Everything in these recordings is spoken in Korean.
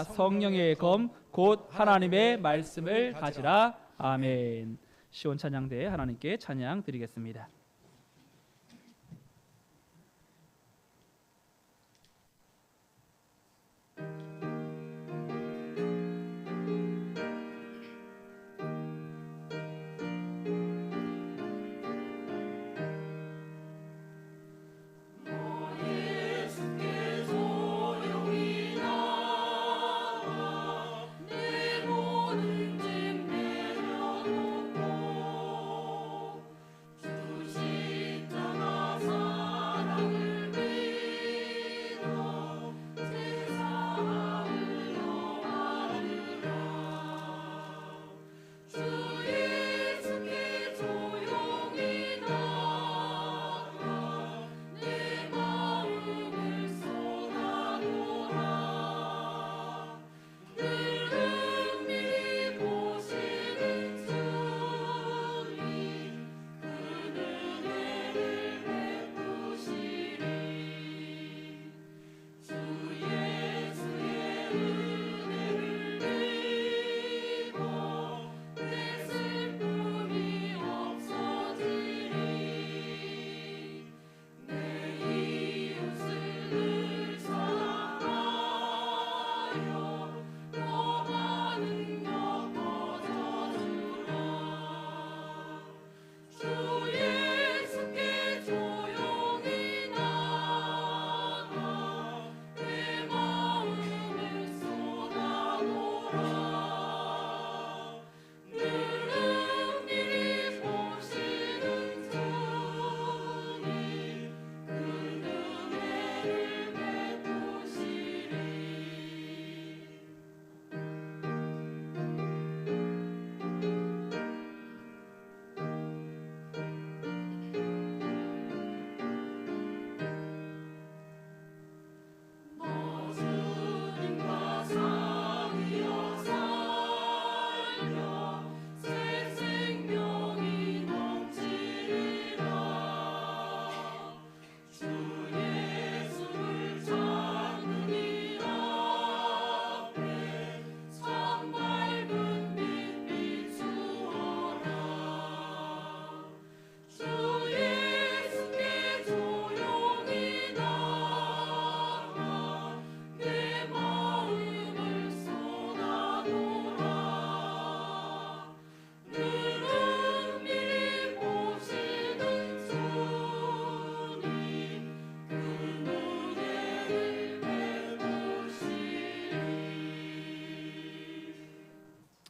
성령의 검 곧 하나님의 말씀을 가지라. 아멘. 시온 찬양대에 하나님께 찬양 드리겠습니다.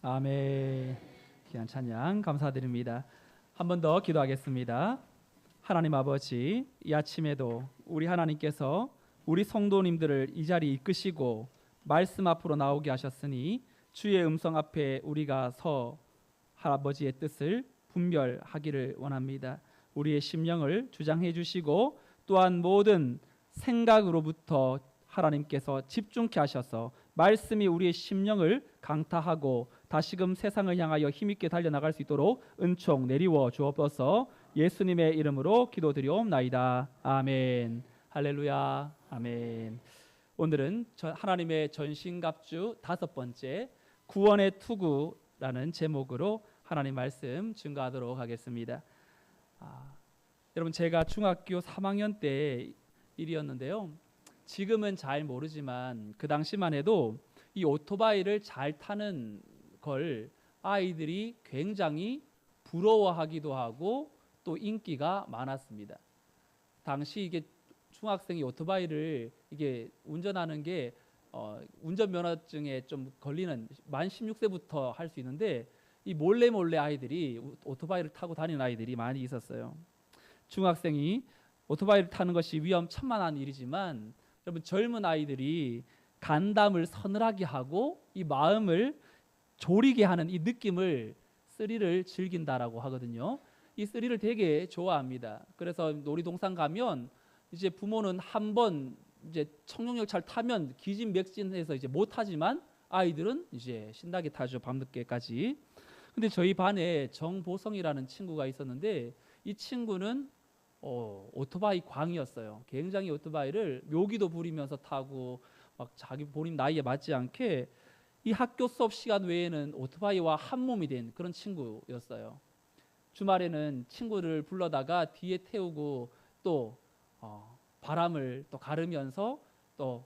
아멘. 귀한 찬양 감사드립니다. 한 번 더 기도하겠습니다. 하나님 아버지, 이 아침에도 우리 하나님께서 우리 성도님들을 이 자리에 이끄시고 말씀 앞으로 나오게 하셨으니 주의 음성 앞에 우리가 서 할아버지의 뜻을 분별하기를 원합니다. 우리의 심령을 주장해 주시고 또한 모든 생각으로부터 하나님께서 집중케 하셔서 말씀이 우리의 심령을 강타하고 다시금 세상을 향하여 힘있게 달려나갈 수 있도록 은총 내리워 주옵소서. 예수님의 이름으로 기도드리옵나이다. 아멘. 할렐루야. 아멘. 오늘은 하나님의 전신갑주 5번째 구원의 투구라는 제목으로 하나님 말씀 증거하도록 하겠습니다. 여러분, 제가 중학교 3학년 때 일이었는데요. 지금은 잘 모르지만 그 당시만 해도 이 오토바이를 잘 타는 걸 아이들이 굉장히 부러워하기도 하고 또 인기가 많았습니다. 당시 이게 중학생이 오토바이를 이게 운전하는 게 운전면허증에 좀 걸리는 만 16세부터 할 수 있는데 이 몰래 아이들이 오토바이를 타고 다니는 아이들이 많이 있었어요. 중학생이 오토바이를 타는 것이 위험천만한 일이지만 여러분, 젊은 아이들이 간담을 서늘하게 하고 이 마음을 졸이게 하는 이 느낌을 스릴을 즐긴다라고 하거든요. 이 스릴을 되게 좋아합니다. 그래서 놀이동산 가면 이제 부모는 한 번 이제 청룡열차를 타면 기진맥진해서 이제 못 타지만 아이들은 이제 신나게 타죠. 밤늦게까지. 근데 저희 반에 정보성이라는 친구가 있었는데 이 친구는 오토바이 광이었어요. 굉장히 오토바이를 묘기도 부리면서 타고 막 자기 본인 나이에 맞지 않게 이 학교 수업 시간 외에는 오토바이와 한 몸이 된 그런 친구였어요. 주말에는 친구를 불러다가 뒤에 태우고 또 바람을 또 가르면서 또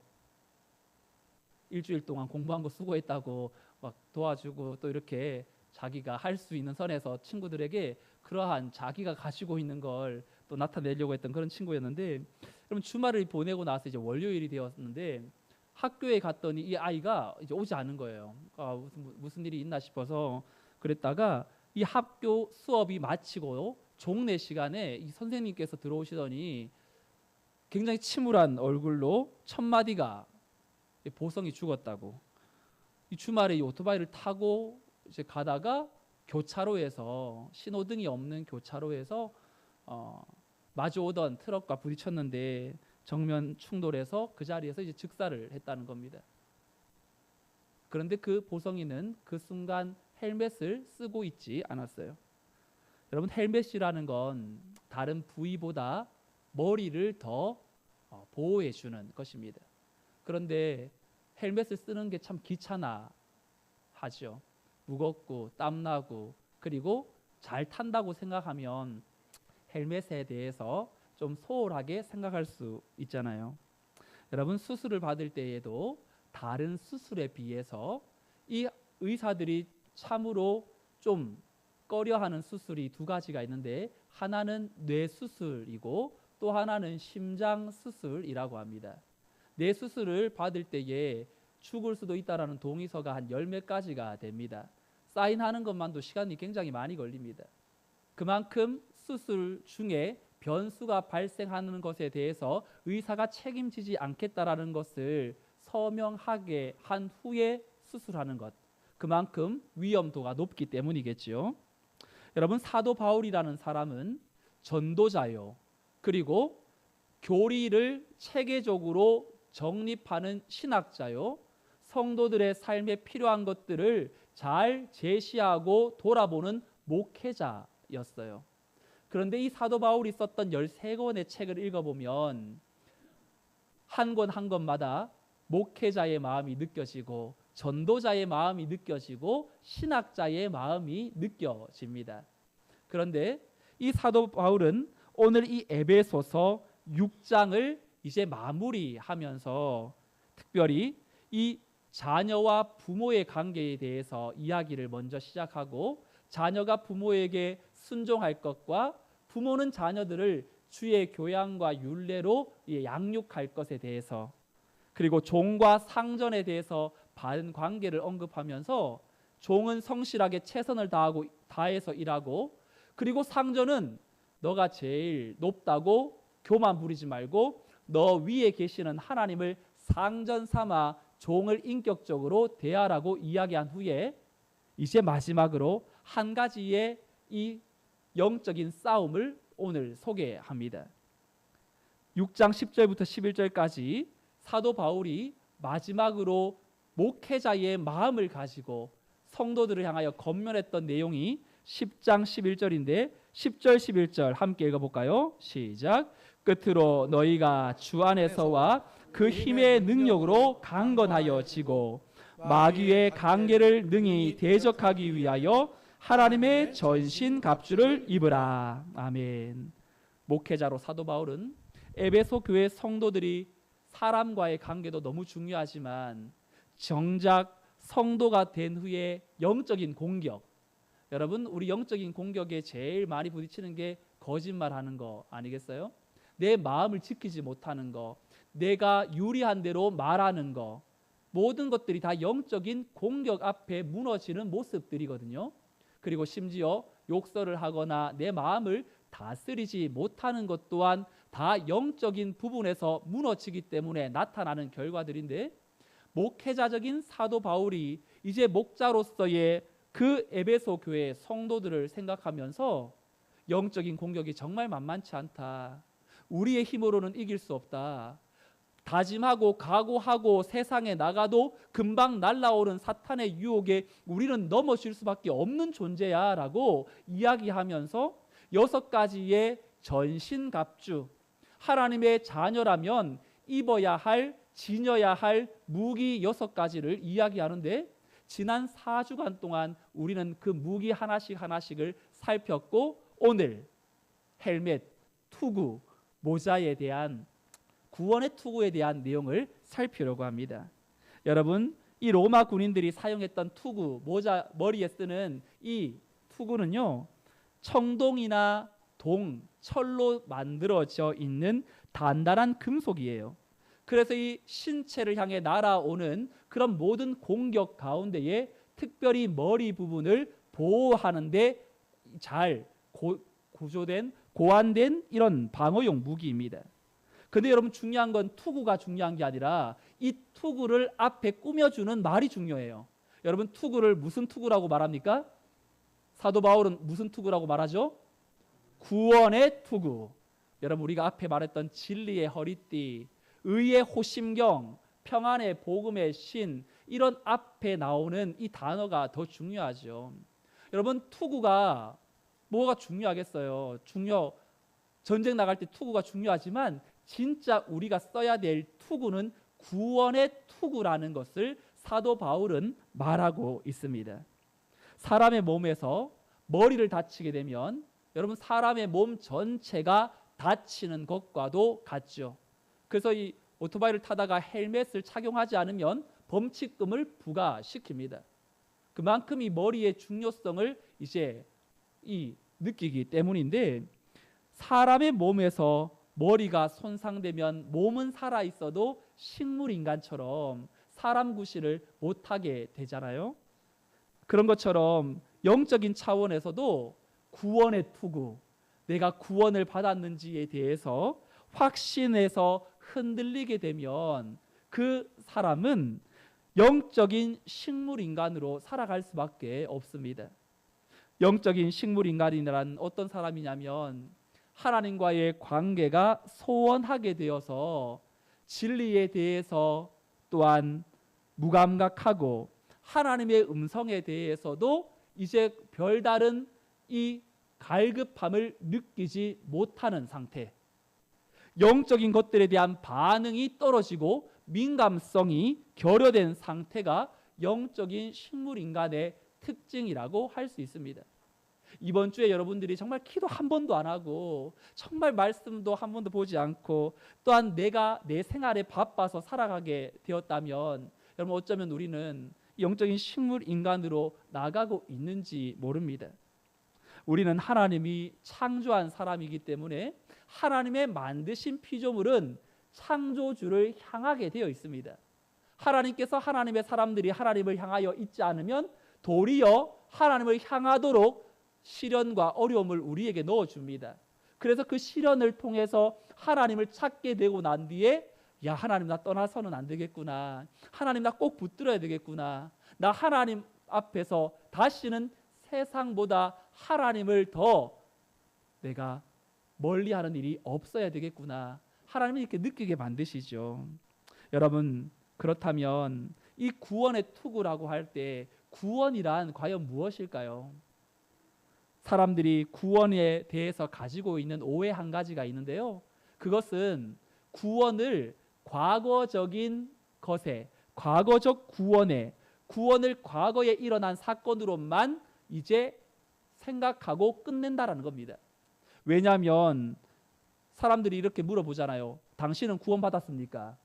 일주일 동안 공부한 거 수고했다고 막 도와주고 또 이렇게 자기가 할 수 있는 선에서 친구들에게 그러한 자기가 가지고 있는 걸 또 나타내려고 했던 그런 친구였는데, 그럼 주말을 보내고 나서 이제 월요일이 되었는데 학교에 갔더니 이 아이가 이제 오지 않은 거예요. 무슨 일이 있나 싶어서 그랬다가 이 학교 수업이 마치고 종례 시간에 이 선생님께서 들어오시더니 굉장히 침울한 얼굴로 첫 마디가 보성이 죽었다고. 이 주말에 이 오토바이를 타고 이제 가다가 교차로에서 신호등이 없는 교차로에서 마주오던 트럭과 부딪혔는데 정면 충돌해서 그 자리에서 이제 즉사를 했다는 겁니다. 그런데 그 보성이는 그 순간 헬멧을 쓰고 있지 않았어요. 여러분, 헬멧이라는 건 다른 부위보다 머리를 더 보호해 주는 것입니다. 그런데 헬멧을 쓰는 게 참 귀찮아 하죠. 무겁고 땀나고, 그리고 잘 탄다고 생각하면 헬멧에 대해서 좀 소홀하게 생각할 수 있잖아요. 여러분, 수술을 받을 때에도 다른 수술에 비해서 이 의사들이 참으로 좀 꺼려하는 수술이 두 가지가 있는데, 하나는 뇌 수술이고 또 하나는 심장 수술이라고 합니다. 뇌 수술을 받을 때에 죽을 수도 있다라는 동의서가 한 10몇 가지가 됩니다. 사인하는 것만도 시간이 굉장히 많이 걸립니다. 그만큼 수술 중에 변수가 발생하는 것에 대해서 의사가 책임지지 않겠다라는 것을 서명하게 한 후에 수술하는 것, 그만큼 위험도가 높기 때문이겠죠. 여러분, 사도 바울이라는 사람은 전도자요, 그리고 교리를 체계적으로 정립하는 신학자요, 성도들의 삶에 필요한 것들을 잘 제시하고 돌아보는 목회자였어요. 그런데 이 사도 바울이 썼던 13권의 책을 읽어보면 한 권 한 권마다 목회자의 마음이 느껴지고 전도자의 마음이 느껴지고 신학자의 마음이 느껴집니다. 그런데 이 사도 바울은 오늘 이 에베소서 6장을 이제 마무리하면서 특별히 이 자녀와 부모의 관계에 대해서 이야기를 먼저 시작하고, 자녀가 부모에게 순종할 것과 부모는 자녀들을 주의 교양과 윤례로 양육할 것에 대해서, 그리고 종과 상전에 대해서 바른 관계를 언급하면서 종은 성실하게 최선을 다해서 일하고, 그리고 상전은 너가 제일 높다고 교만 부리지 말고 너 위에 계시는 하나님을 상전 삼아 종을 인격적으로 대하라고 이야기한 후에 이제 마지막으로 한 가지의 이 영적인 싸움을 오늘 소개합니다. 6장 10절부터 11절까지 사도 바울이 마지막으로 목회자의 마음을 가지고 성도들을 향하여 권면했던 내용이 10장 11절인데 10절 11절 함께 읽어볼까요? 시작. 끝으로 너희가 주 안에서와 그 힘의 능력으로 강건하여 지고 마귀의 관계를 능히 대적하기 위하여 하나님의 전신 갑주를 입으라. 아멘. 목회자로 사도 바울은 에베소 교회 성도들이 사람과의 관계도 너무 중요하지만 정작 성도가 된 후에 영적인 공격, 여러분, 우리 영적인 공격에 제일 많이 부딪히는 게 거짓말하는 거 아니겠어요? 내 마음을 지키지 못하는 거, 내가 유리한 대로 말하는 거, 모든 것들이 다 영적인 공격 앞에 무너지는 모습들이거든요. 그리고 심지어 욕설을 하거나 내 마음을 다스리지 못하는 것 또한 다 영적인 부분에서 무너지기 때문에 나타나는 결과들인데, 목회자적인 사도 바울이 이제 목자로서의 그 에베소 교회 성도들을 생각하면서 영적인 공격이 정말 만만치 않다, 우리의 힘으로는 이길 수 없다, 다짐하고 각오하고 세상에 나가도 금방 날아오는 사탄의 유혹에 우리는 넘어질 수밖에 없는 존재야 라고 이야기하면서 6가지의 전신갑주, 하나님의 자녀라면 입어야 할 지녀야 할 무기 6가지를 이야기하는데 지난 4주간 동안 우리는 그 무기 하나씩을 살폈고 오늘 헬멧, 투구, 모자에 대한 구원의 투구에 대한 내용을 살피려고 합니다. 여러분, 이 로마 군인들이 사용했던 투구, 모자, 머리에 쓰는 이 투구는요, 청동이나 동, 철로 만들어져 있는 단단한 금속이에요. 그래서 이 신체를 향해 날아오는 그런 모든 공격 가운데에 특별히 머리 부분을 보호하는데 잘 구조된 고안된 이런 방어용 무기입니다. 근데 여러분 중요한 건 투구가 중요한 게 아니라 이 투구를 앞에 꾸며주는 말이 중요해요. 여러분 투구를 무슨 투구라고 말합니까? 사도 바울은 무슨 투구라고 말하죠? 구원의 투구. 여러분 우리가 앞에 말했던 진리의 허리띠, 의의 호심경, 평안의 복음의 신, 이런 앞에 나오는 이 단어가 더 중요하죠. 여러분 투구가 뭐가 중요하겠어요? 전쟁 나갈 때 투구가 중요하지만 진짜 우리가 써야 될 투구는 구원의 투구라는 것을 사도 바울은 말하고 있습니다. 사람의 몸에서 머리를 다치게 되면 여러분 사람의 몸 전체가 다치는 것과도 같죠. 그래서 이 오토바이를 타다가 헬멧을 착용하지 않으면 범칙금을 부과시킵니다. 그만큼 이 머리의 중요성을 이제 느끼기 때문인데 사람의 몸에서 머리가 손상되면 몸은 살아 있어도 식물 인간처럼 사람 구실을 못하게 되잖아요. 그런 것처럼 영적인 차원에서도 구원의 투구, 내가 구원을 받았는지에 대해서 확신해서 흔들리게 되면 그 사람은 영적인 식물 인간으로 살아갈 수밖에 없습니다. 영적인 식물 인간이란 어떤 사람이냐면 하나님과의 관계가 소원하게 되어서 진리에 대해서 또한 무감각하고 하나님의 음성에 대해서도 이제 별다른 이 갈급함을 느끼지 못하는 상태, 영적인 것들에 대한 반응이 떨어지고 민감성이 결여된 상태가 영적인 식물 인간의 특징이라고 할 수 있습니다. 이번 주에 여러분들이 정말 기도 한 번도 안 하고 정말 말씀도 한 번도 보지 않고 또한 내가 내 생활에 바빠서 살아가게 되었다면 여러분 어쩌면 우리는 영적인 식물 인간으로 나가고 있는지 모릅니다. 우리는 하나님이 창조한 사람이기 때문에 하나님의 만드신 피조물은 창조주를 향하게 되어 있습니다. 하나님께서 하나님의 사람들이 하나님을 향하여 있지 않으면 도리어 하나님을 향하도록 시련과 어려움을 우리에게 넣어줍니다. 그래서 그 시련을 통해서 하나님을 찾게 되고 난 뒤에 야 하나님 나 떠나서는 안 되겠구나, 하나님 나 꼭 붙들어야 되겠구나, 나 하나님 앞에서 다시는 세상보다 하나님을 더 내가 멀리하는 일이 없어야 되겠구나, 하나님이 이렇게 느끼게 만드시죠. 여러분 그렇다면 이 구원의 투구라고 할 때 구원이란 과연 무엇일까요? 사람들이 구원에 대해서 가지고 있는 오해 한 가지가 있는데요. 그것은 구원을 과거적인 것에, 과거적 구원을 과거에 일어난 사건으로만 이제 생각하고 끝낸다라는 겁니다. 왜냐하면 사람들이 이렇게 물어보잖아요. 당신은 구원받았습니까?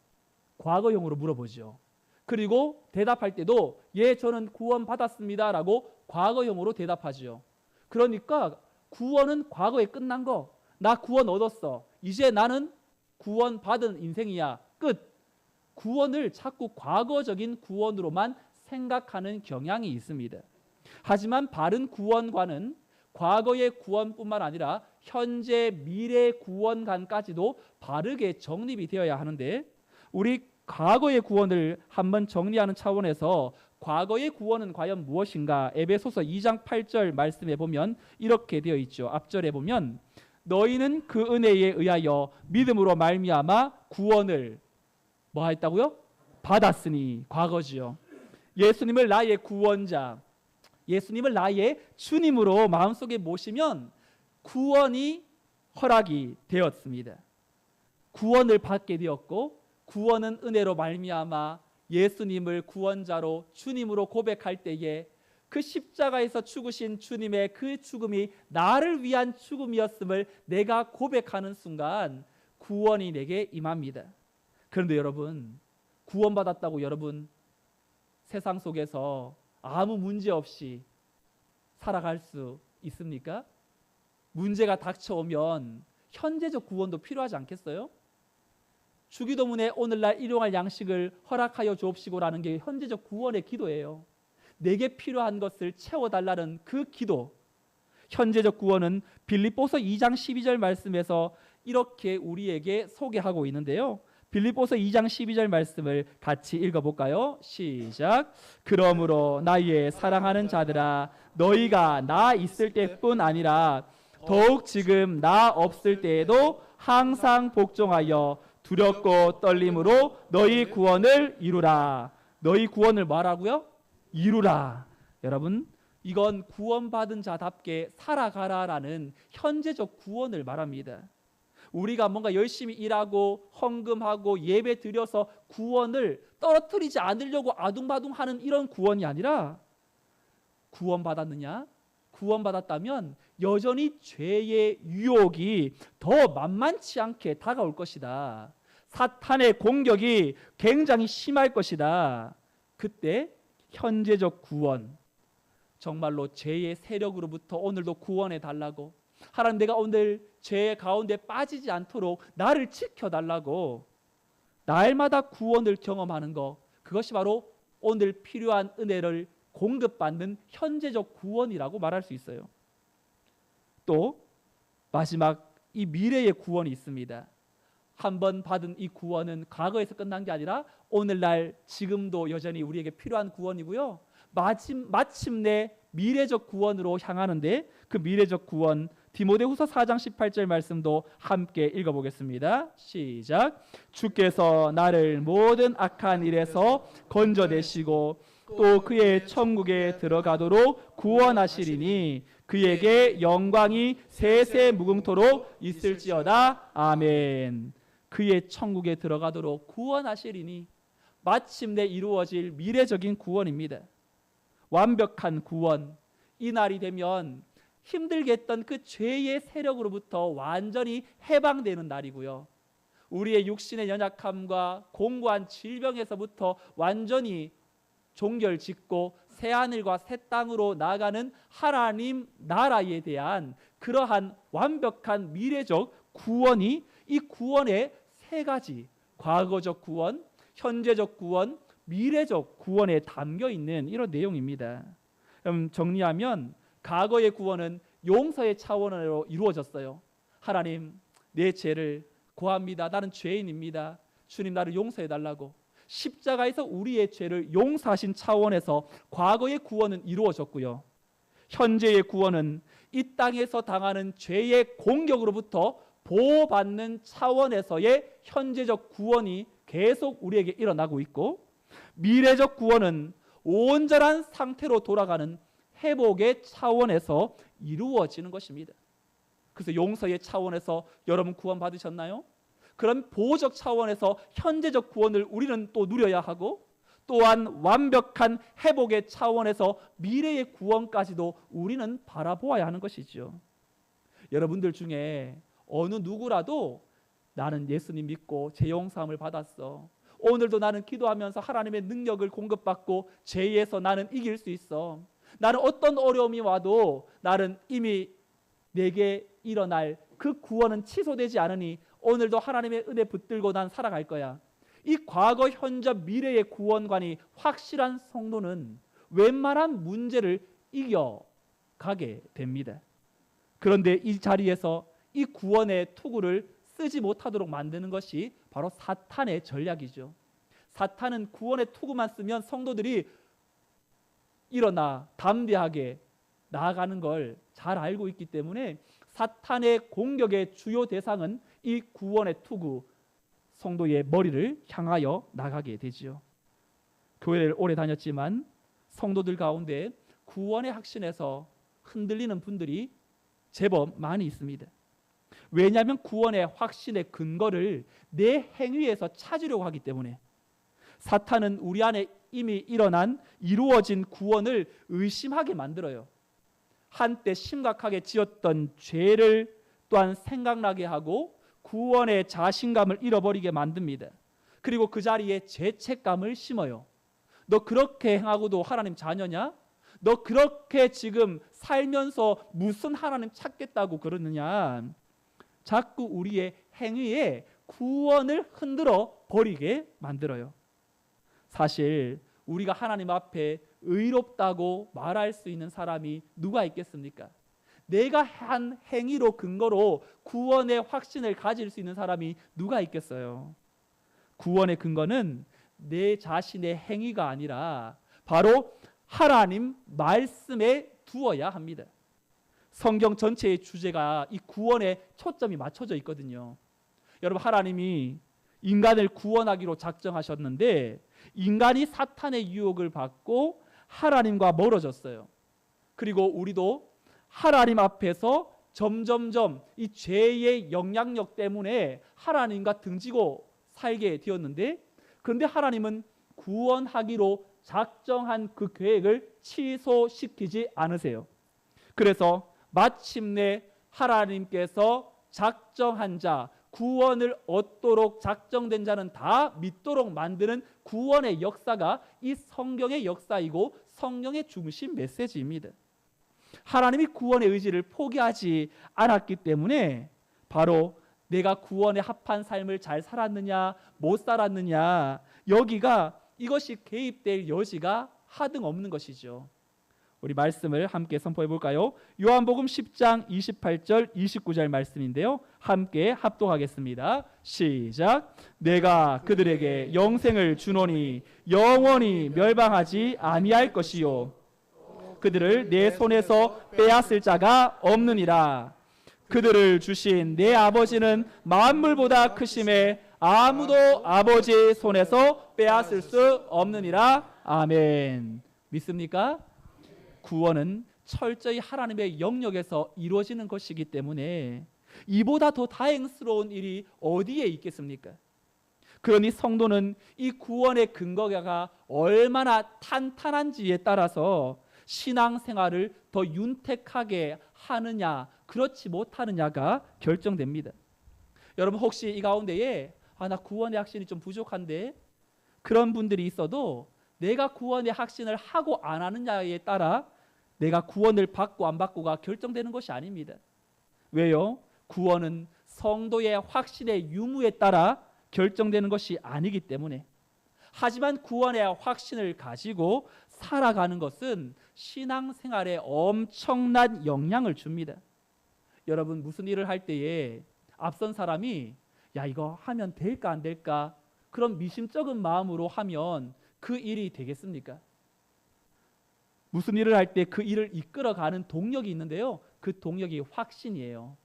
과거형으로 물어보죠. 그리고 대답할 때도 예 저는 구원받았습니다라고 과거형으로 대답하죠. 그러니까 구원은 과거에 끝난 거, 나 구원 얻었어, 이제 나는 구원받은 인생이야, 끝. 구원을 자꾸 과거적인 구원으로만 생각하는 경향이 있습니다. 하지만 바른 구원관은 과거의 구원뿐만 아니라 현재 미래 구원관까지도 바르게 정립이 되어야 하는데 우리 과거의 구원을 한번 정리하는 차원에서 과거의 구원은 과연 무엇인가? 에베소서 2장 8절 말씀에 보면 이렇게 되어 있죠. 앞절에 보면 너희는 그 은혜에 의하여 믿음으로 말미암아 구원을 뭐 했다고요? 받았으니, 과거지요. 예수님을 나의 구원자, 예수님을 나의 주님으로 마음속에 모시면 구원이 허락이 되었습니다. 구원을 받게 되었고 구원은 은혜로 말미암아 예수님을 구원자로 주님으로 고백할 때에 그 십자가에서 죽으신 주님의 그 죽음이 나를 위한 죽음이었음을 내가 고백하는 순간 구원이 내게 임합니다. 그런데 여러분, 구원받았다고 여러분 세상 속에서 아무 문제 없이 살아갈 수 있습니까? 문제가 닥쳐오면 현재적 구원도 필요하지 않겠어요? 주기도문에 오늘날 일용할 양식을 허락하여 주옵시고라는 게 현재적 구원의 기도예요. 내게 필요한 것을 채워달라는 그 기도. 현재적 구원은 빌립보서 2장 12절 말씀에서 이렇게 우리에게 소개하고 있는데요. 빌립보서 2장 12절 말씀을 같이 읽어볼까요? 시작. 그러므로 나의 사랑하는 자들아, 너희가 나 있을 때뿐 아니라 더욱 지금 나 없을 때에도 항상 복종하여 두렵고 떨림으로 너희 구원을 이루라. 너희 구원을 뭐라고요? 이루라. 여러분, 이건 구원받은 자답게 살아가라라는 현재적 구원을 말합니다. 우리가 뭔가 열심히 일하고 헌금하고 예배 드려서 구원을 떨어뜨리지 않으려고 아둥바둥하는 이런 구원이 아니라, 구원받았느냐? 구원받았다면 여전히 죄의 유혹이 더 만만치 않게 다가올 것이다. 사탄의 공격이 굉장히 심할 것이다. 그때 현재적 구원, 정말로 죄의 세력으로부터 오늘도 구원해 달라고, 하나님 내가 오늘 죄 가운데 빠지지 않도록 나를 지켜달라고 날마다 구원을 경험하는 것, 그것이 바로 오늘 필요한 은혜를 공급받는 현재적 구원이라고 말할 수 있어요. 또 마지막 이 미래의 구원이 있습니다. 한번 받은 이 구원은 과거에서 끝난 게 아니라 오늘날 지금도 여전히 우리에게 필요한 구원이고요. 마침내 미래적 구원으로 향하는데, 그 미래적 구원 디모데후서 4장 18절 말씀도 함께 읽어보겠습니다. 시작. 주께서 나를 모든 악한 일에서 건져내시고 또 그의 천국에 들어가도록 구원하시리니 그에게 영광이 세세 무궁토록 있을지어다. 아멘. 그의 천국에 들어가도록 구원하시리니, 마침내 이루어질 미래적인 구원입니다. 완벽한 구원. 이 날이 되면 힘들게 했던 그 죄의 세력으로부터 완전히 해방되는 날이고요. 우리의 육신의 연약함과 공고한 질병에서부터 완전히 종결짓고 새하늘과 새 땅으로 나아가는 하나님 나라에 대한 그러한 완벽한 미래적 구원이, 이 구원의 세 가지, 과거적 구원, 현재적 구원, 미래적 구원에 담겨 있는 이런 내용입니다. 그럼 정리하면 과거의 구원은 용서의 차원으로 이루어졌어요. 하나님, 내 죄를 고합니다. 나는 죄인입니다. 주님, 나를 용서해 달라고. 십자가에서 우리의 죄를 용서하신 차원에서 과거의 구원은 이루어졌고요. 현재의 구원은 이 땅에서 당하는 죄의 공격으로부터 보호받는 차원에서의 현재적 구원이 계속 우리에게 일어나고 있고, 미래적 구원은 온전한 상태로 돌아가는 회복의 차원에서 이루어지는 것입니다. 그래서 용서의 차원에서 여러분 구원 받으셨나요? 그런 보호적 차원에서 현재적 구원을 우리는 또 누려야 하고, 또한 완벽한 회복의 차원에서 미래의 구원까지도 우리는 바라보아야 하는 것이죠. 여러분들 중에 어느 누구라도 나는 예수님 믿고 죄 용서함을 받았어, 오늘도 나는 기도하면서 하나님의 능력을 공급받고 죄에서 나는 이길 수 있어, 나는 어떤 어려움이 와도 나는 이미 내게 일어날 그 구원은 취소되지 않으니 오늘도 하나님의 은혜 붙들고 난 살아갈 거야, 이 과거, 현재, 미래의 구원관이 확실한 성도는 웬만한 문제를 이겨가게 됩니다. 그런데 이 자리에서 이 구원의 투구를 쓰지 못하도록 만드는 것이 바로 사탄의 전략이죠. 사탄은 구원의 투구만 쓰면 성도들이 일어나 담대하게 나아가는 걸 잘 알고 있기 때문에 사탄의 공격의 주요 대상은 이 구원의 투구, 성도의 머리를 향하여 나가게 되지요. 교회를 오래 다녔지만 성도들 가운데 구원의 확신에서 흔들리는 분들이 제법 많이 있습니다. 왜냐하면 구원의 확신의 근거를 내 행위에서 찾으려고 하기 때문에. 사탄은 우리 안에 이미 일어난 이루어진 구원을 의심하게 만들어요. 한때 심각하게 지었던 죄를 또한 생각나게 하고 구원의 자신감을 잃어버리게 만듭니다. 그리고 그 자리에 죄책감을 심어요. 너 그렇게 행하고도 하나님 자녀냐? 너 그렇게 지금 살면서 무슨 하나님 찾겠다고 그러느냐? 자꾸 우리의 행위에 구원을 흔들어 버리게 만들어요. 사실 우리가 하나님 앞에 의롭다고 말할 수 있는 사람이 누가 있겠습니까? 내가 한 행위로 근거로 구원의 확신을 가질 수 있는 사람이 누가 있겠어요? 구원의 근거는 내 자신의 행위가 아니라 바로 하나님 말씀에 두어야 합니다. 성경 전체의 주제가 이 구원에 초점이 맞춰져 있거든요. 여러분, 하나님이 인간을 구원하기로 작정하셨는데 인간이 사탄의 유혹을 받고 하나님과 멀어졌어요. 그리고 우리도 하나님 앞에서 점점점 이 죄의 영향력 때문에 하나님과 등지고 살게 되었는데, 그런데 하나님은 구원하기로 작정한 그 계획을 취소시키지 않으세요. 그래서 마침내 하나님께서 작정한 자, 구원을 얻도록 작정된 자는 다 믿도록 만드는 구원의 역사가 이 성경의 역사이고 성경의 중심 메시지입니다. 하나님이 구원의 의지를 포기하지 않았기 때문에 바로 내가 구원에 합한 삶을 잘 살았느냐 못 살았느냐, 여기가 이것이 개입될 여지가 하등 없는 것이죠. 우리 말씀을 함께 선포해 볼까요? 요한복음 10장 28절 29절 말씀인데요, 함께 합독하겠습니다. 시작. 내가 그들에게 영생을 주노니 영원히 멸망하지 아니할 것이요 그들을 내 손에서 빼앗을 자가 없느니라. 그들을 주신 내 아버지는 만물보다 크심에 아무도 아버지의 손에서 빼앗을 수 없느니라. 아멘. 믿습니까? 구원은 철저히 하나님의 영역에서 이루어지는 것이기 때문에 이보다 더 다행스러운 일이 어디에 있겠습니까? 그러니 성도는 이 구원의 근거가 얼마나 탄탄한지에 따라서 신앙생활을 더 윤택하게 하느냐 그렇지 못하느냐가 결정됩니다. 여러분, 혹시 이 가운데에 나 구원의 확신이 좀 부족한데, 그런 분들이 있어도 내가 구원의 확신을 하고 안 하느냐에 따라 내가 구원을 받고 안 받고가 결정되는 것이 아닙니다. 왜요? 구원은 성도의 확신의 유무에 따라 결정되는 것이 아니기 때문에. 하지만 구원의 확신을 가지고 살아가는 것은 신앙생활에 엄청난 영향을 줍니다. 여러분, 무슨 일을 할 때에 앞선 사람이 이거 하면 될까 안 될까, 그런 미심쩍은 마음으로 하면 그 일이 되겠습니까? 무슨 일을 할 때 그 일을 이끌어가는 동력이 있는데요, 그 동력이 확신이에요.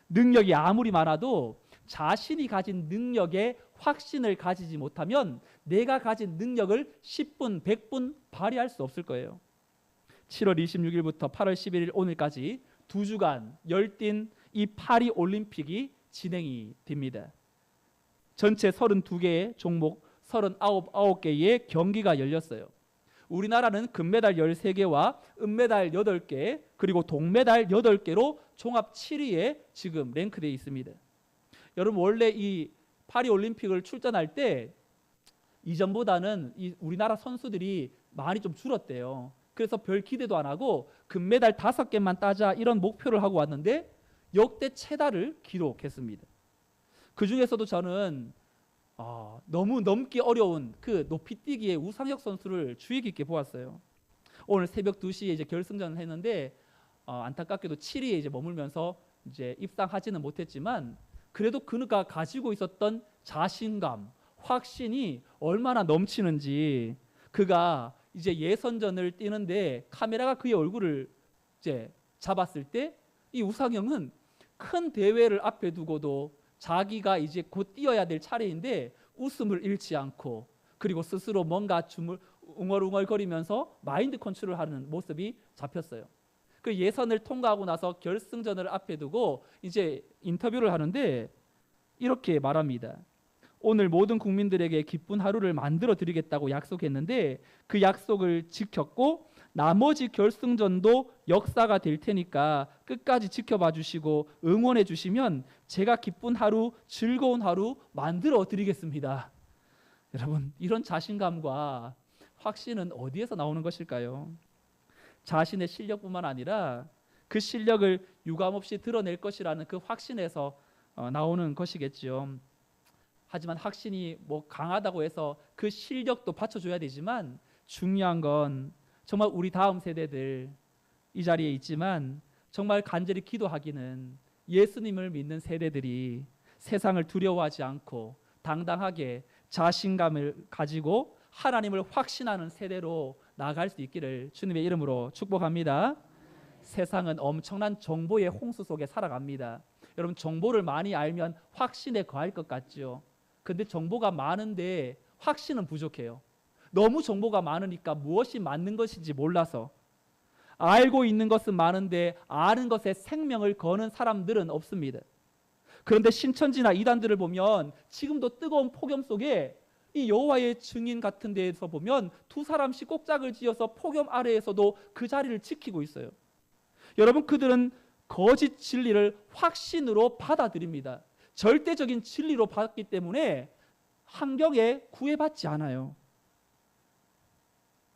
능력이 아무리 많아도 자신이 가진 능력에 확신을 가지지 못하면 내가 가진 능력을 10분, 100분 발휘할 수 없을 거예요. 7월 26일부터 8월 11일 오늘까지 2주간 열띤 이 파리 올림픽이 진행이 됩니다. 전체 32개의 종목 39개의 경기가 열렸어요. 우리나라는 금메달 13개와 은메달 8개 그리고 동메달 8개로 종합 7위에 지금 랭크되어 있습니다. 여러분, 원래 이 파리올림픽을 출전할 때 이전보다는 우리나라 선수들이 많이 좀 줄었대요. 그래서 별 기대도 안 하고 금메달 5개만 따자 이런 목표를 하고 왔는데 역대 최다를 기록했습니다. 그 중에서도 저는 너무 넘기 어려운 그 높이뛰기의 우상혁 선수를 주의 깊게 보았어요. 오늘 새벽 2시에 이제 결승전을 했는데 안타깝게도 7위에 이제 머물면서 이제 입상하지는 못했지만, 그래도 그가 가지고 있었던 자신감, 확신이 얼마나 넘치는지, 그가 이제 예선전을 뛰는데 카메라가 그의 얼굴을 이제 잡았을 때 이 우상혁은 큰 대회를 앞에 두고도 자기가 이제 곧 뛰어야 될 차례인데 웃음을 잃지 않고, 그리고 스스로 뭔가 웅얼웅얼거리면서 마인드 컨트롤하는 모습이 잡혔어요. 그 예선을 통과하고 나서 결승전을 앞에 두고 이제 인터뷰를 하는데 이렇게 말합니다. 오늘 모든 국민들에게 기쁜 하루를 만들어 드리겠다고 약속했는데 그 약속을 지켰고 나머지 결승전도 역사가 될 테니까 끝까지 지켜봐 주시고 응원해 주시면 제가 기쁜 하루, 즐거운 하루 만들어 드리겠습니다. 여러분, 이런 자신감과 확신은 어디에서 나오는 것일까요? 자신의 실력뿐만 아니라 그 실력을 유감없이 드러낼 것이라는 그 확신에서 나오는 것이겠죠. 하지만 확신이 뭐 강하다고 해서 그 실력도 받쳐줘야 되지만 중요한 건 정말 우리 다음 세대들 이 자리에 있지만 정말 간절히 기도하기는 예수님을 믿는 세대들이 세상을 두려워하지 않고 당당하게 자신감을 가지고 하나님을 확신하는 세대로 나아갈 수 있기를 주님의 이름으로 축복합니다. 세상은 엄청난 정보의 홍수 속에 살아갑니다. 여러분, 정보를 많이 알면 확신에 거할 것 같죠. 근데 정보가 많은데 확신은 부족해요. 너무 정보가 많으니까 무엇이 맞는 것인지 몰라서 알고 있는 것은 많은데 아는 것에 생명을 거는 사람들은 없습니다. 그런데 신천지나 이단들을 보면 지금도 뜨거운 폭염 속에 이 여호와의 증인 같은 데에서 보면 두 사람씩 꼭짝을 지어서 폭염 아래에서도 그 자리를 지키고 있어요. 여러분, 그들은 거짓 진리를 확신으로 받아들입니다. 절대적인 진리로 받기 때문에 환경에 구애받지 않아요.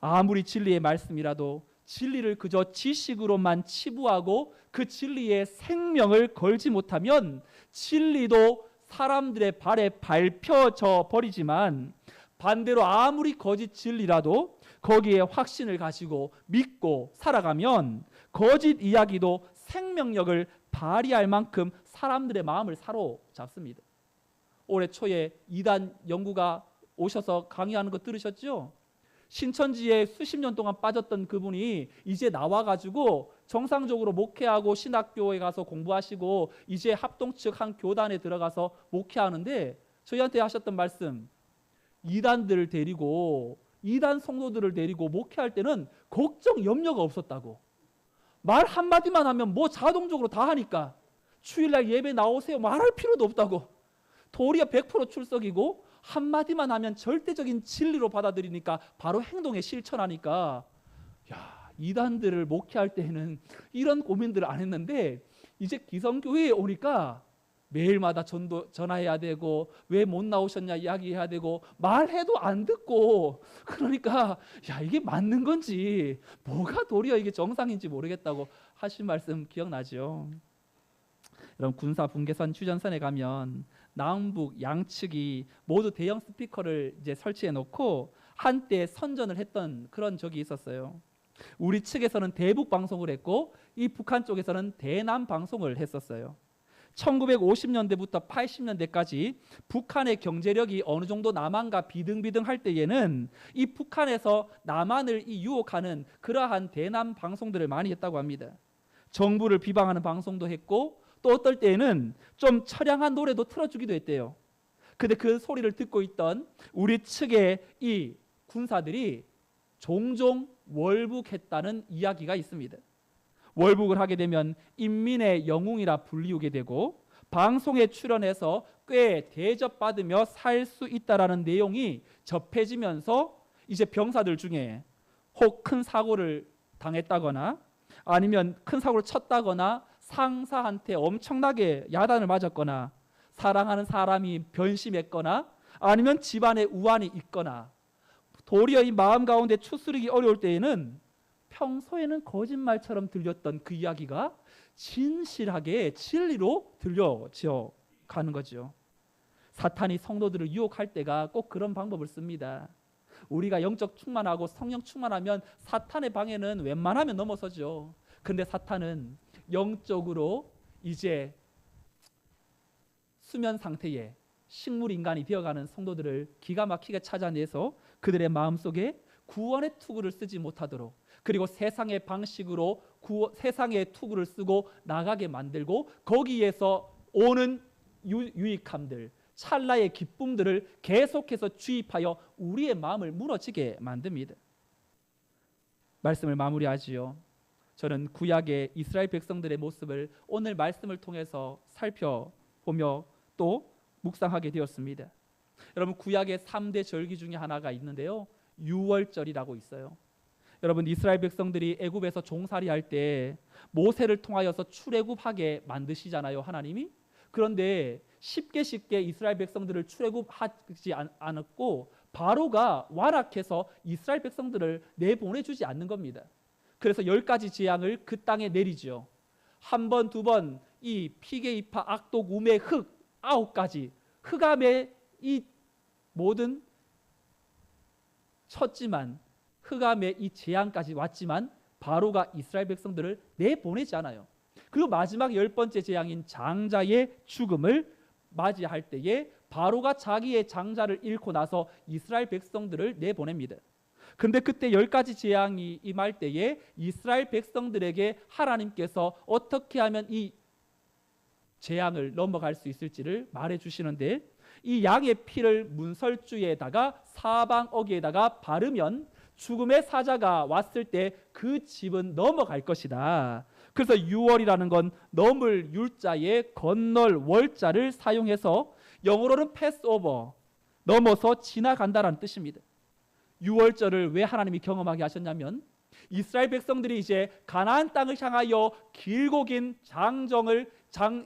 아무리 진리의 말씀이라도 진리를 그저 지식으로만 치부하고 그 진리에 생명을 걸지 못하면 진리도 사람들의 발에 밟혀져 버리지만 반대로 아무리 거짓 진리라도 거기에 확신을 가지고 믿고 살아가면 거짓 이야기도 생명력을 발휘할 만큼 사람들의 마음을 사로잡습니다. 올해 초에 이단 연구가 오셔서 강의하는 거 들으셨죠? 신천지에 수십 년 동안 빠졌던 그분이 이제 나와가지고 정상적으로 목회하고 신학교에 가서 공부하시고 이제 합동측 한 교단에 들어가서 목회하는데 저희한테 하셨던 말씀, 이단들을 데리고 이단 성도들을 데리고 목회할 때는 걱정 염려가 없었다고. 말 한마디만 하면 뭐 자동적으로 다 하니까 주일날 예배 나오세요 말할 필요도 없다고. 도리어 100% 출석이고 한마디만 하면 절대적인 진리로 받아들이니까 바로 행동에 실천하니까 야, 이단들을 목회할 때는 이런 고민들을 안 했는데 이제 기성교회에 오니까 매일마다 전화해야 되고 왜 못 나오셨냐 이야기해야 되고 말해도 안 듣고 그러니까 야, 이게 맞는 건지 뭐가 도리어 이게 정상인지 모르겠다고 하신 말씀 기억나죠? 여러분, 군사 분계선 휴전선에 가면 남북 양측이 모두 대형 스피커를 이제 설치해 놓고 한때 선전을 했던 그런 적이 있었어요. 우리 측에서는 대북 방송을 했고 이 북한 쪽에서는 대남 방송을 했었어요. 1950년대부터 80년대까지 북한의 경제력이 어느 정도 남한과 비등비등할 때에는 이 북한에서 남한을 유혹하는 그러한 대남 방송들을 많이 했다고 합니다. 정부를 비방하는 방송도 했고 또 어떨 때에는 좀 처량한 노래도 틀어주기도 했대요. 근데 그 소리를 듣고 있던 우리 측의 이 군사들이 종종 월북했다는 이야기가 있습니다. 월북을 하게 되면 인민의 영웅이라 불리우게 되고 방송에 출연해서 꽤 대접받으며 살 수 있다라는 내용이 접해지면서 이제 병사들 중에 혹 큰 사고를 당했다거나 아니면 큰 사고를 쳤다거나 상사한테 엄청나게 야단을 맞았거나 사랑하는 사람이 변심했거나 아니면 집안에 우환이 있거나 도리어 이 마음 가운데 추스르기 어려울 때에는 평소에는 거짓말처럼 들렸던 그 이야기가 진실하게 진리로 들려져 가는 거죠. 사탄이 성도들을 유혹할 때가 꼭 그런 방법을 씁니다. 우리가 영적 충만하고 성령 충만하면 사탄의 방해는 웬만하면 넘어서죠. 근데 사탄은 영적으로 이제 수면 상태에 식물 인간이 되어가는 성도들을 기가 막히게 찾아내서 그들의 마음속에 구원의 투구를 쓰지 못하도록 그리고 세상의 방식으로 세상의 투구를 쓰고 나가게 만들고 거기에서 오는 유익함들, 찰나의 기쁨들을 계속해서 주입하여 우리의 마음을 무너지게 만듭니다. 말씀을 마무리하지요. 저는 구약의 이스라엘 백성들의 모습을 오늘 말씀을 통해서 살펴보며 또 묵상하게 되었습니다. 여러분, 구약의 3대 절기 중에 하나가 있는데요, 유월절이라고 있어요. 여러분, 이스라엘 백성들이 애굽에서 종살이할 때 모세를 통하여서 출애굽하게 만드시잖아요, 하나님이. 그런데 쉽게 이스라엘 백성들을 출애굽하지 않았고 바로가 완악해서 이스라엘 백성들을 내보내주지 않는 겁니다. 그래서 10가지 재앙을 그 땅에 내리죠. 한 번, 두 번 이 피게이파, 악독, 우매, 흑 9가지 흑암의 이 모든 쳤지만 흑암의 이 재앙까지 왔지만 바로가 이스라엘 백성들을 내보내지 않아요. 그리고 마지막 10번째 재앙인 장자의 죽음을 맞이할 때에 바로가 자기의 장자를 잃고 나서 이스라엘 백성들을 내보냅니다. 그런데 그때 10가지 재앙이 임할 때에 이스라엘 백성들에게 하나님께서 어떻게 하면 이 재앙을 넘어갈 수 있을지를 말해 주시는데, 이 양의 피를 문설주에다가 사방어기에다가 바르면 죽음의 사자가 왔을 때 그 집은 넘어갈 것이다. 그래서 유월이라는 건 넘을 율자에 건널 월자를 사용해서 영어로는 패스오버, 넘어서 지나간다라는 뜻입니다. 유월절을 왜 하나님이 경험하게 하셨냐면 이스라엘 백성들이 이제 가나안 땅을 향하여 길고 긴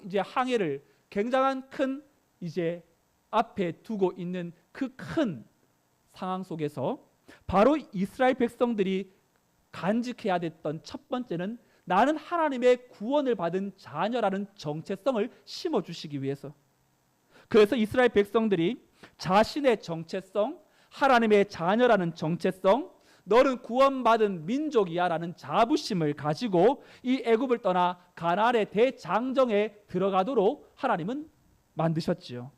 이제 항해를 굉장한 큰 이제 앞에 두고 있는 그 큰 상황 속에서 바로 이스라엘 백성들이 간직해야 됐던 첫 번째는 나는 하나님의 구원을 받은 자녀라는 정체성을 심어주시기 위해서. 그래서 이스라엘 백성들이 자신의 정체성, 하나님의 자녀라는 정체성, 너는 구원받은 민족이야 라는 자부심을 가지고 이 애굽을 떠나 가나안의 대장정에 들어가도록 하나님은 만드셨지요.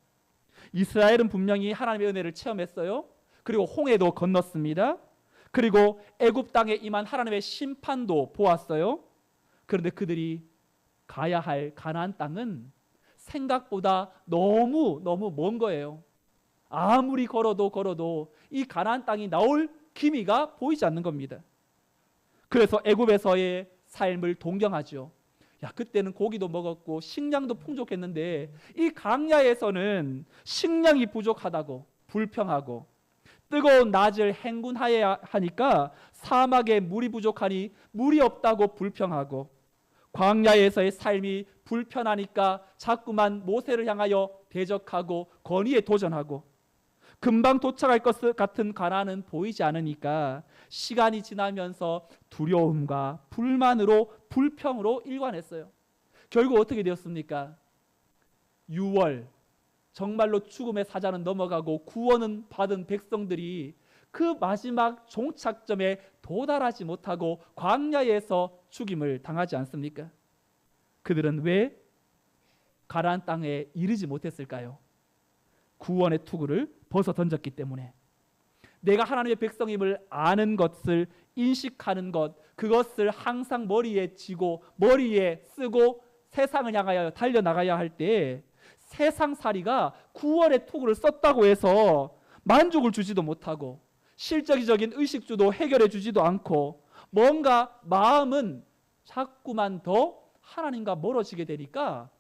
이스라엘은 분명히 하나님의 은혜를 체험했어요. 그리고 홍해도 건넜습니다. 그리고 애굽 땅에 임한 하나님의 심판도 보았어요. 그런데 그들이 가야 할 가나안 땅은 생각보다 너무 먼 거예요. 아무리 걸어도 이 가나안 땅이 나올 기미가 보이지 않는 겁니다. 그래서 애굽에서의 삶을 동경하죠. 그때는 고기도 먹었고 식량도 풍족했는데 이 광야에서는 식량이 부족하다고 불평하고, 뜨거운 낮을 행군하여야 하니까 사막에 물이 부족하니 물이 없다고 불평하고, 광야에서의 삶이 불편하니까 자꾸만 모세를 향하여 대적하고 건의에 도전하고, 금방 도착할 것 같은 가나안은 보이지 않으니까 시간이 지나면서 두려움과 불만으로 불평으로 일관했어요. 결국 어떻게 되었습니까? 6월 정말로 죽음의 사자는 넘어가고 구원은 받은 백성들이 그 마지막 종착점에 도달하지 못하고 광야에서 죽임을 당하지 않습니까? 그들은 왜 가나안 땅에 이르지 못했을까요? 구원의 투구를 벗어 던졌기 때문에. 내가 하나님의 백성임을 아는 것을 인식하는 것, 그것을 항상 머리에 쥐고 머리에 쓰고 세상을 향하여 달려나가야 할 때 세상살이가 구원의 투구를 썼다고 해서 만족을 주지도 못하고 실질적인 의식주도 해결해 주지도 않고 뭔가 마음은 자꾸만 더 하나님과 멀어지게 되니까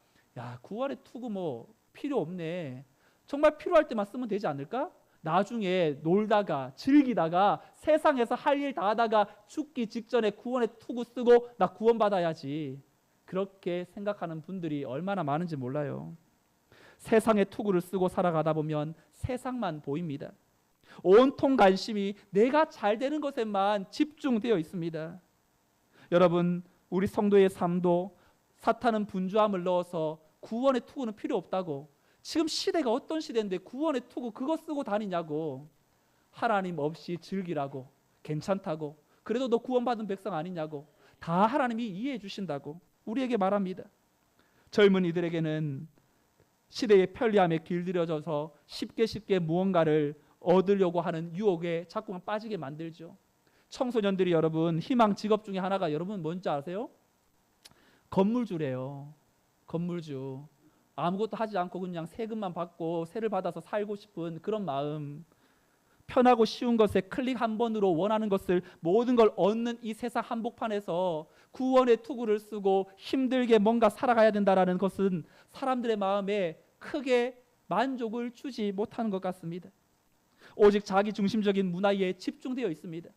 구원의 투구 필요 없네, 정말 필요할 때만 쓰면 되지 않을까? 나중에 놀다가 즐기다가 세상에서 할 일 다 하다가 죽기 직전에 구원의 투구 쓰고 나 구원받아야지, 그렇게 생각하는 분들이 얼마나 많은지 몰라요. 세상의 투구를 쓰고 살아가다 보면 세상만 보입니다. 온통 관심이 내가 잘 되는 것에만 집중되어 있습니다. 여러분, 우리 성도의 삶도 사탄은 분주함을 넣어서 구원의 투구는 필요 없다고, 지금 시대가 어떤 시대인데 구원의 투구 그거 쓰고 다니냐고, 하나님 없이 즐기라고, 괜찮다고, 그래도 너 구원받은 백성 아니냐고, 다 하나님이 이해해 주신다고 우리에게 말합니다. 젊은이들에게는 시대의 편리함에 길들여져서 쉽게 무언가를 얻으려고 하는 유혹에 자꾸만 빠지게 만들죠. 청소년들이 여러분 희망 직업 중에 하나가 여러분 뭔지 아세요? 건물주래요. 건물주. 아무것도 하지 않고 그냥 세금만 받고 세를 받아서 살고 싶은 그런 마음. 편하고 쉬운 것에 클릭 한 번으로 원하는 것을 모든 걸 얻는 이 세상 한복판에서 구원의 투구를 쓰고 힘들게 뭔가 살아가야 된다라는 것은 사람들의 마음에 크게 만족을 주지 못하는 것 같습니다. 오직 자기 중심적인 문화에 집중되어 있습니다.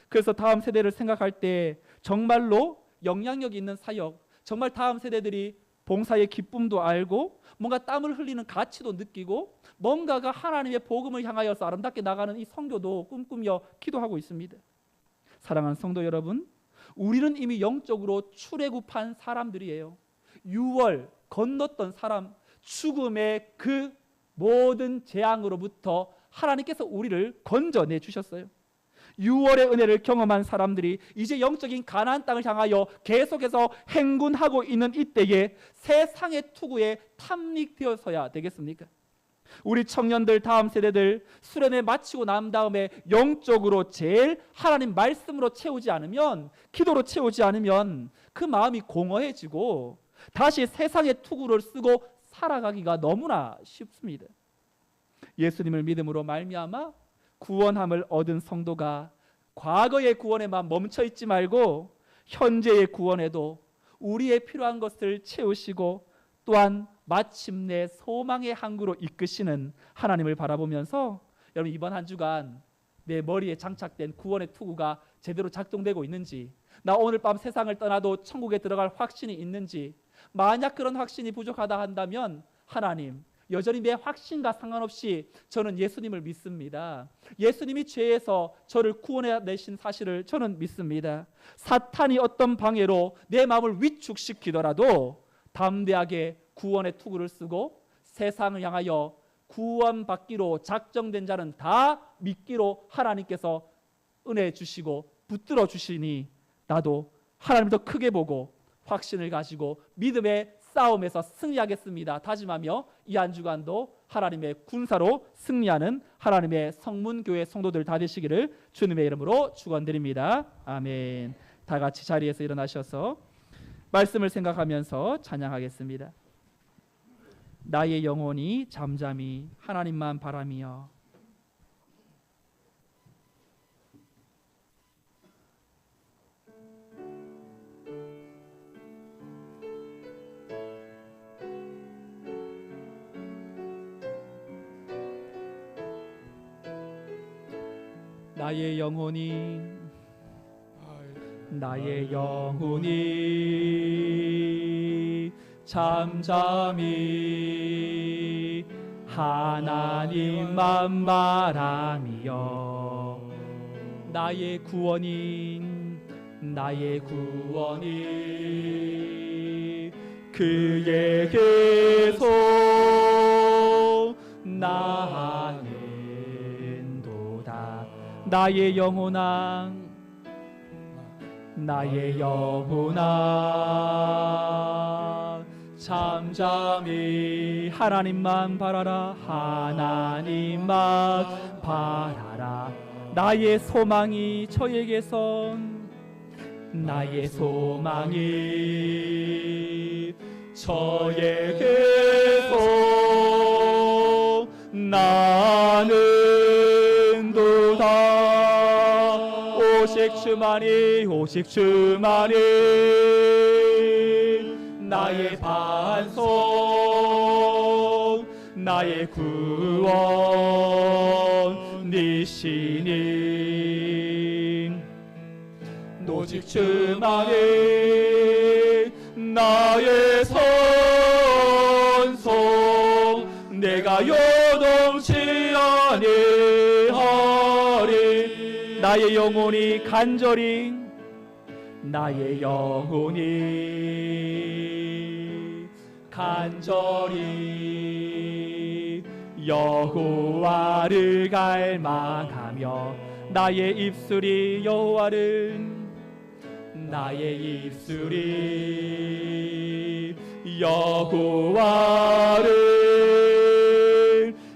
그래서 다음 세대를 생각할 때 정말로 영향력 있는 사역, 정말 다음 세대들이 봉사의 기쁨도 알고 뭔가 땀을 흘리는 가치도 느끼고 뭔가가 하나님의 복음을 향하여서 아름답게 나가는 이 선교도 꿈꾸며 기도하고 있습니다. 사랑하는 성도 여러분, 우리는 이미 영적으로 출애굽한 사람들이에요. 6월 건넜던 사람, 죽음의 그 모든 재앙으로부터 하나님께서 우리를 건져내 주셨어요. 6월의 은혜를 경험한 사람들이 이제 영적인 가나안 땅을 향하여 계속해서 행군하고 있는 이때에 세상의 투구에 탐닉되어서야 되겠습니까? 우리 청년들, 다음 세대들 수련회 마치고 난 다음에 영적으로 제일 하나님 말씀으로 채우지 않으면, 기도로 채우지 않으면 그 마음이 공허해지고 다시 세상의 투구를 쓰고 살아가기가 너무나 쉽습니다. 예수님을 믿음으로 말미암아 구원함을 얻은 성도가 과거의 구원에만 멈춰 있지 말고 현재의 구원에도 우리의 필요한 것을 채우시고 또한 마침내 소망의 항구로 이끄시는 하나님을 바라보면서 여러분, 이번 한 주간 내 머리에 장착된 구원의 투구가 제대로 작동되고 있는지, 나 오늘 밤 세상을 떠나도 천국에 들어갈 확신이 있는지, 만약 그런 확신이 부족하다 한다면 하나님, 여전히 내 확신과 상관없이 저는 예수님을 믿습니다. 예수님이 죄에서 저를 구원해내신 사실을 저는 믿습니다. 사탄이 어떤 방해로 내 마음을 위축시키더라도 담대하게 구원의 투구를 쓰고 세상을 향하여 구원받기로 작정된 자는 다 믿기로 하나님께서 은혜 주시고 붙들어 주시니 나도 하나님을 더 크게 보고 확신을 가지고 믿음의 싸움에서 승리하겠습니다 다짐하며 이 한 주간도 하나님의 군사로 승리하는 하나님의 성문교회 성도들 다 되시기를 주님의 이름으로 축원드립니다. 아멘. 다 같이 자리에서 일어나셔서 말씀을 생각하면서 찬양하겠습니다. 나의 영혼이 잠잠히 하나님만 바라며 나의 영혼이 잠잠히 하나님만 바라며 나의 구원이 그에게서 나는도다. 나의 영혼아 잠잠히 하나님만 바라라. 하나님만 바라라. 나의 소망이 저에게선 나는도다. 오직 주만이 나의 반석 나의 구원이시니 오직 주만이 나의 선속 내가 요동치 아니하리. 나의 영혼이 간절히 여호와를 갈망하며 나의 입술이 여호와를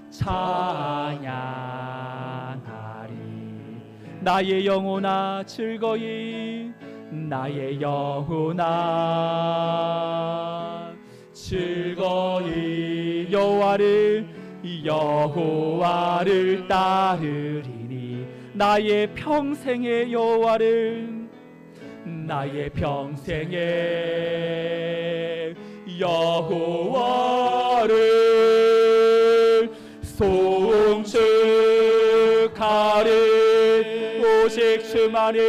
찬양하리. 나의 영혼아 즐거이 여호와를 여호와를 따르리니 나의 평생의 여호와를 나의 평생의 여호와를 송축하리 오직 주만이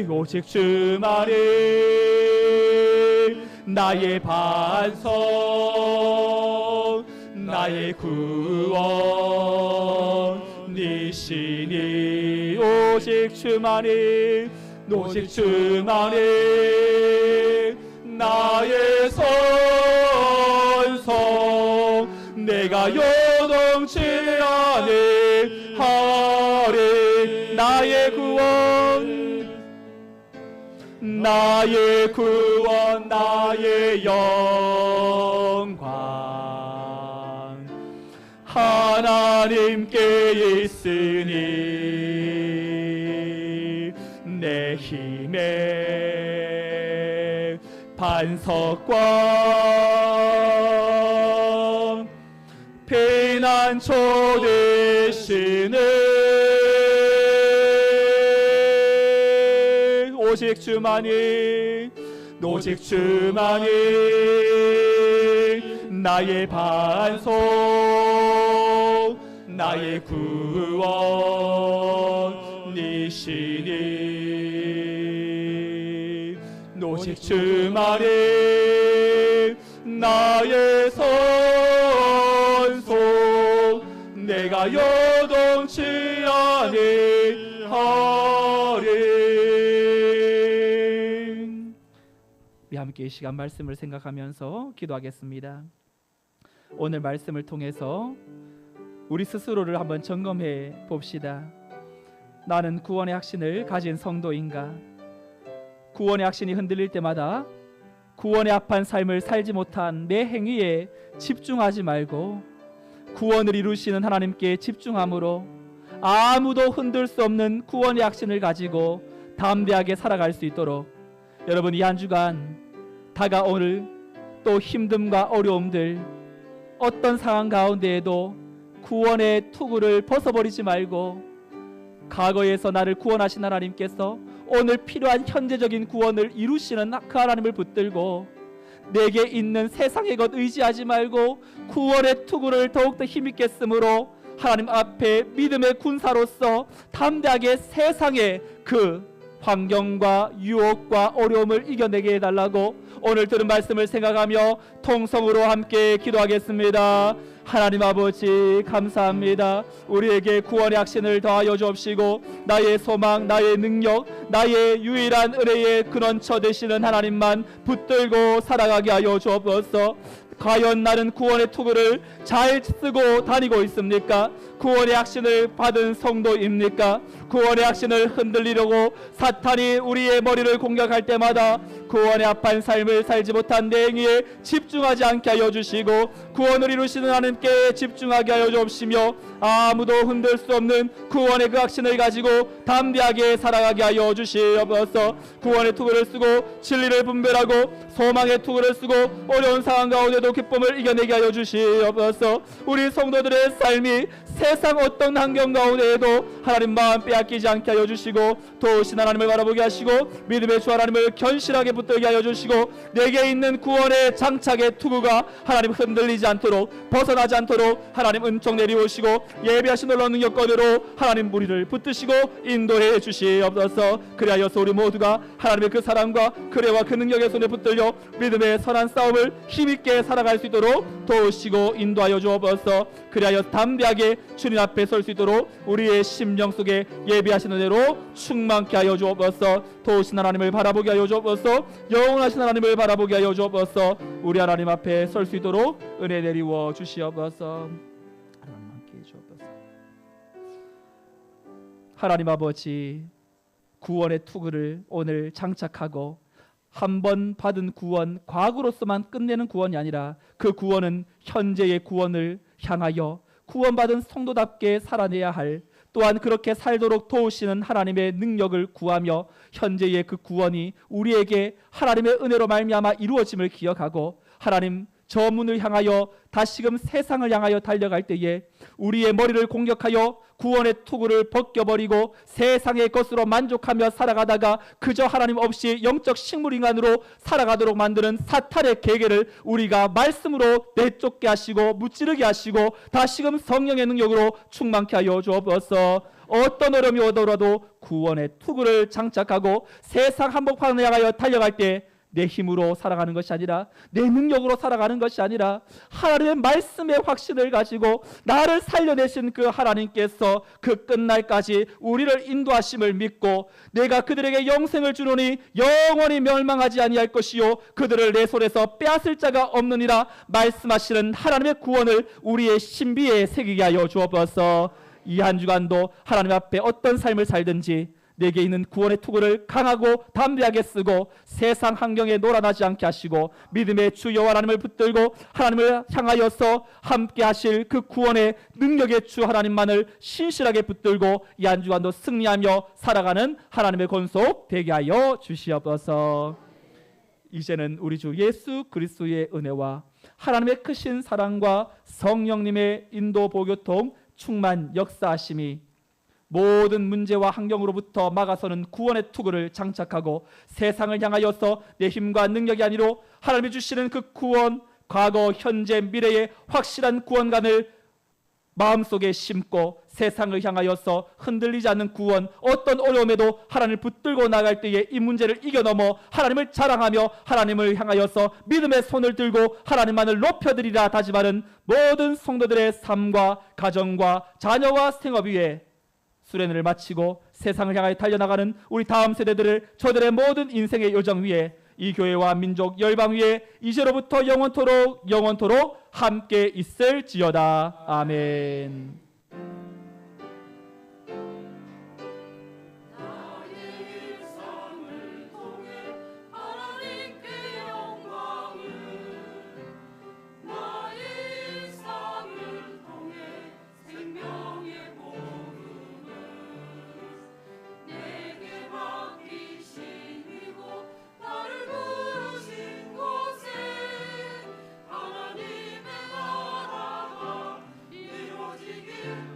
오직 주만이 나의 반석 나의 구원이시니 오직 주만이 오직 주만이 나의 선성 내가 요동치 아니하리 나의 구원 나의 영광 하나님께 있으니 내 힘의 반석과 피난처 되시는 오직 주만이 오직 주만이 나의 반석 나의 구원이시니 오직 주만이 나의 선속 내가 요동치 아니하리. 우리 함께 이 시간 말씀을 생각하면서 기도하겠습니다. 오늘 말씀을 통해서 우리 스스로를 한번 점검해 봅시다. 나는 구원의 확신을 가진 성도인가? 구원의 확신이 흔들릴 때마다 구원의 합한 삶을 살지 못한 내 행위에 집중하지 말고 구원을 이루시는 하나님께 집중함으로 아무도 흔들 수 없는 구원의 확신을 가지고 담대하게 살아갈 수 있도록 여러분 이 한 주간 다가오는 또 힘듦과 어려움들 어떤 상황 가운데에도 구원의 투구를 벗어버리지 말고 과거에서 나를 구원하신 하나님께서 오늘 필요한 현재적인 구원을 이루시는 그 하나님을 붙들고 내게 있는 세상의 것 의지하지 말고 구원의 투구를 더욱더 힘있게 쓰므로 하나님 앞에 믿음의 군사로서 담대하게 세상의 그 환경과 유혹과 어려움을 이겨내게 해달라고 오늘 들은 말씀을 생각하며 통성으로 함께 기도하겠습니다. 하나님 아버지 감사합니다. 우리에게 구원의 확신을 더하여 주옵시고 나의 소망 나의 능력 나의 유일한 은혜의 근원처 되시는 하나님만 붙들고 살아가게 하여 주옵소서. 과연 나는 구원의 투구를 잘 쓰고 다니고 있습니까? 구원의 확신을 받은 성도입니까? 구원의 확신을 흔들리려고 사탄이 우리의 머리를 공격할 때마다 구원의 합한 삶을 살지 못한 내 행위에 집중하지 않게 하여 주시고 구원을 이루시는 하나님께 집중하게 하여 주옵시며 아무도 흔들 수 없는 구원의 그 확신을 가지고 담대하게 살아가게 하여 주시옵소서. 구원의 투구를 쓰고 진리를 분별하고 소망의 투구를 쓰고 어려운 상황 가운데도 기쁨을 이겨내게 하여 주시옵소서. 우리 성도들의 삶이 세상 어떤 환경 가운데에도 하나님 마음 빼앗기지 않게 하여 주시고 도우신 하나님을 바라보게 하시고 믿음의 주 하나님을 견실하게 붙들게 하여 주시고 내게 있는 구원의 장착의 투구가 하나님 흔들리지 않도록 벗어나지 않도록 하나님 은총 내리오시고 예비하신 놀라운 능력권으로 하나님 우리를 붙드시고 인도해 주시옵소서. 그리하여서 우리 모두가 하나님의 그 사랑과 그래와 그 능력의 손에 붙들려 믿음의 선한 싸움을 힘있게 살아갈 수 있도록 도우시고 인도하여 주옵소서. 그리하여 담대하게 주님 앞에 설 수 있도록 우리의 심령 속에 예비하시는 대로 충만케 하여 주옵소서. 도우신 하나님을 바라보게 하여 주옵소서. 영원하신 하나님을 바라보게 하여 주옵소서. 우리 하나님 앞에 설 수 있도록 은혜 내리워 주시옵소서. 하나님 함께 주옵소서. 하나님 아버지 구원의 투구를 오늘 장착하고 한 번 받은 구원 과거로서만 끝내는 구원이 아니라 그 구원은 현재의 구원을 향하여 구원받은 성도답게 살아내야 할 또한 그렇게 살도록 도우시는 하나님의 능력을 구하며 현재의 그 구원이 우리에게 하나님의 은혜로 말미암아 이루어짐을 기억하고 하나님 저 문을 향하여 다시금 세상을 향하여 달려갈 때에 우리의 머리를 공격하여 구원의 투구를 벗겨버리고 세상의 것으로 만족하며 살아가다가 그저 하나님 없이 영적 식물인간으로 살아가도록 만드는 사탄의 계계를 우리가 말씀으로 내쫓게 하시고 무찌르게 하시고 다시금 성령의 능력으로 충만케 하여 주옵소서. 어떤 어려움이 오더라도 구원의 투구를 장착하고 세상 한복판을 향하여 달려갈 때 내 힘으로 살아가는 것이 아니라 내 능력으로 살아가는 것이 아니라 하나님의 말씀의 확신을 가지고 나를 살려내신 그 하나님께서 그 끝날까지 우리를 인도하심을 믿고 내가 그들에게 영생을 주노니 영원히 멸망하지 아니할 것이요 그들을 내 손에서 빼앗을 자가 없느니라 말씀하시는 하나님의 구원을 우리의 신비에 새기게 하여 주옵소서. 이 한 주간도 하나님 앞에 어떤 삶을 살든지 내게 있는 구원의 투구를 강하고 담대하게 쓰고 세상 환경에 놀아나지 않게 하시고 믿음의 주 여호와 하나님을 붙들고 하나님을 향하여서 함께 하실 그 구원의 능력의 주 하나님만을 신실하게 붙들고 이 한 주간도 승리하며 살아가는 하나님의 권속 되게 하여 주시옵소서. 이제는 우리 주 예수 그리스도의 은혜와 하나님의 크신 사랑과 성령님의 인도 보교통 충만 역사하심이 모든 문제와 환경으로부터 막아서는 구원의 투구를 장착하고 세상을 향하여서 내 힘과 능력이 아니로 하나님이 주시는 그 구원, 과거, 현재, 미래의 확실한 구원관을 마음속에 심고 세상을 향하여서 흔들리지 않는 구원, 어떤 어려움에도 하나님을 붙들고 나갈 때에 이 문제를 이겨넘어 하나님을 자랑하며 하나님을 향하여서 믿음의 손을 들고 하나님만을 높여드리라 다짐하는 모든 성도들의 삶과 가정과 자녀와 생업 위에 수련회를 마치고 세상을 향하여 달려나가는 우리 다음 세대들을 저들의 모든 인생의 요정 위에 이 교회와 민족 열방 위에 이제로부터 영원토록 함께 있을지어다. 아멘. 이루어지길